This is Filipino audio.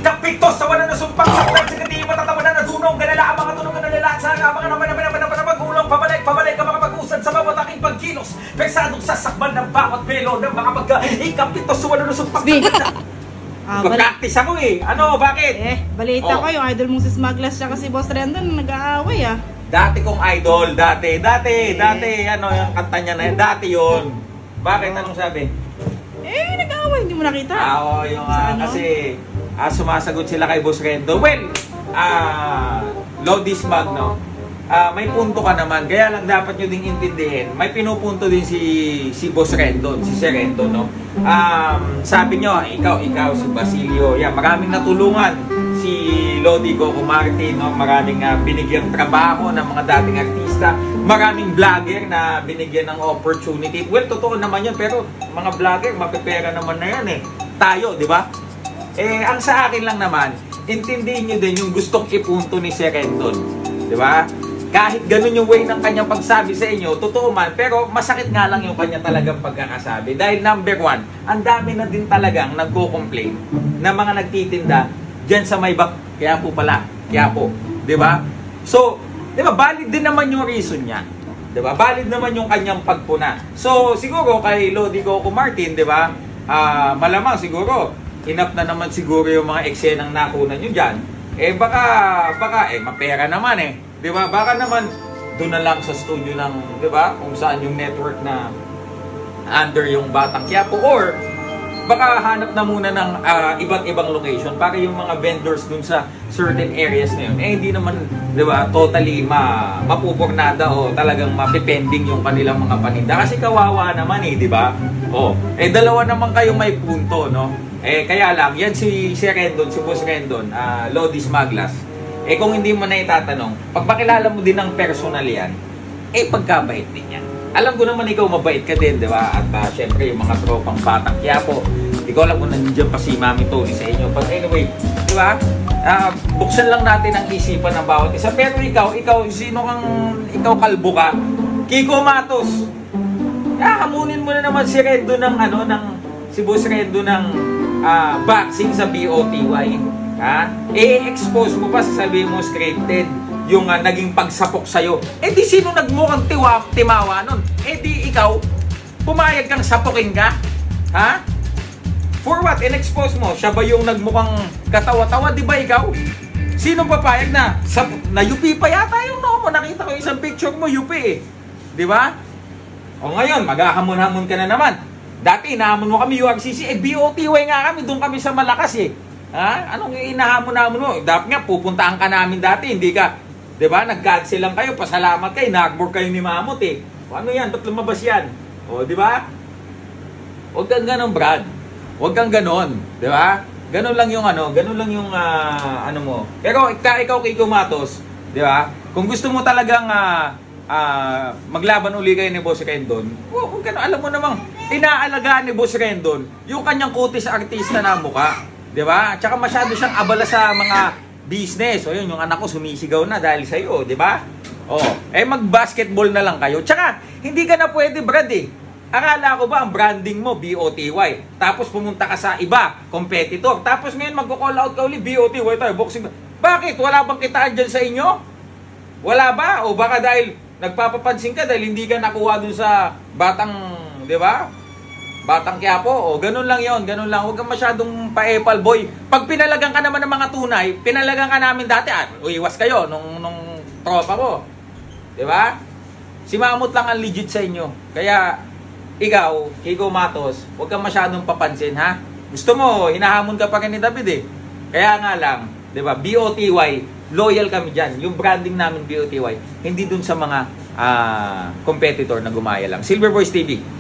Ikapito sa wala na sumpang saktan sa gati matatawa na nadunong ganala ang mga tunog na nila sa mga naman magulong pabalik ang mga pag-usad sa bawat aking pagkilos pesadong sasakban ng bawat belo ng mga ikapito sa wala na sumpang saktan. Mag-practice ako eh. Ano, bakit? Balita ko yung idol mong si Smaglas siya kasi Boss Rendon nag-aaway ah. Dati kong idol, dati, ano yung kanta niya na yun, dati yun. Bakit? Anong sabi? Nag-aaway, hindi mo nakita. Oo, yung kasi sumasagot sila kay Boss Rendon. Well, Lodi Smag, no? May punto ka naman, kaya lang dapat nyo ding intindihin. May pinupunto din si Boss Rendon, si Sir Rendon, no? Sabi nyo, ikaw, si Basilio, maraming natulungan si Lodi Coco Martin, no? Maraming binigyang trabaho ng mga dating artista, maraming vlogger na binigyan ng opportunity. Well, totoo naman yun, pero mga vlogger, mapipera naman na yan eh. Tayo, di ba? Ang sa akin lang naman, intindihin nyo din yung gustong ipunto ni Sir Rendon, di ba? Kahit ganun yung way ng kanyang pagsabi sa inyo, totoo man, pero masakit nga lang yung kanya talagang pagkakasabi. Dahil number one, ang dami na din talagang nagko-complain na mga nagtitinda dyan sa may Quiapo pala, Quiapo, di ba? So, di ba, valid din naman yung reason niya. Di ba? Valid naman yung kanyang pagpuna. So, siguro kay Lodi Coco Martin, di ba, malamang siguro, enough na naman siguro yung mga eksenang nakunan nyo dyan. Baka, mapera naman eh. Di ba? Baka naman doon na lang sa studio ng, di ba? Kung saan yung network na under yung Batang Quiapo, or baka hanap na muna ng iba't ibang location para yung mga vendors dun sa certain areas na yun. Hindi naman, di ba, totally mapupurnada o talagang mapipending yung kanilang mga paninda. Kasi kawawa naman di ba? Dalawa naman kayong may punto, no? Kaya lang, yan si Rendon, si Boss Rendon, Lodi Smaglas. Kung hindi mo na itatanong, pagpakilala mo din ng personal yan, pagkabait din yan. Alam ko naman ikaw mabait ka din, di ba? At syempre, yung mga tropang Batang Quiapo, ikaw alam mo nandiyan pa si Mami Tony sa inyo. But anyway, di ba? Buksan lang natin ang isipan ng bawat isa. Pero ikaw, ikaw kalbo ka? Kiko Matos. Hamunin mo na naman si Rendo si Boss Rendo ng boxing sa BOTY. I-expose mo pa, sasabihin mo scripted yung naging pagsapok sa'yo. Di sino nagmukhang timawa nun? Di ikaw, pumayag kang sapokin ka? For what? In-expose mo? Siya ba yung nagmukhang katawa-tawa? Di ba ikaw? Sino papayag na? Na-UP pa yata yung noo mo. Nakita ko isang picture mo, UP eh. Di ba? O ngayon, maghahamon-hamon ka na naman. Dati, inahamon mo kami URCC. BOTY nga kami, doon kami sa Malakas eh. Anong inahamon-hamon mo? Dapat nga, pupuntaan ka namin dati, hindi ka, di ba? Nag-cancel lang kayo, pasalamat kayo, nag-board kayo ni Mamot eh. Ano yan? Ba't lumabas yan? Di ba? Huwag kang ganon, Brad. Huwag kang ganon, di ba? Ganon lang yung ano mo. Pero ikaw, Kiko Matos, di ba? Kung gusto mo talagang maglaban uli kayo ni Boss Rendon, huwag ganon. Alam mo namang, inaalagaan ni Boss Rendon yung kanyang kutis artista na mukha. Diba? Tsaka masyado siyang abala sa mga business. Yun, yung anak ko sumisigaw na dahil sa iyo, di ba? Mag-basketball na lang kayo. Tsaka, hindi ka na pwede, Brad eh. Akala ko ba ang branding mo, BOTY? Tapos pumunta ka sa iba, competitor. Tapos ngayon magko-call out ka uli, BOTY tayo, boxing. Bakit? Wala bang kitaan dyan sa inyo? Wala ba? O baka dahil nagpapapansin ka dahil hindi ka nakuha dun sa Batang, di ba? Batang Quiapo, ganun lang yon, ganun lang. Huwag kang masyadong pa-epal boy. Pag pinalagang ka naman ng mga tunay, pinalagang ka namin dati, iwas kayo nung tropa ko. Di ba? Si Mamut lang ang legit sa inyo. Kaya, ikaw, Kiko Matos, huwag kang masyadong papansin, ha? Gusto mo, hinahamon ka pa rin ni David eh. Kaya nga lang, di ba, BOTY, loyal kami dyan. Yung branding namin BOTY, hindi dun sa mga competitor na gumaya lang. Silver Voice TV.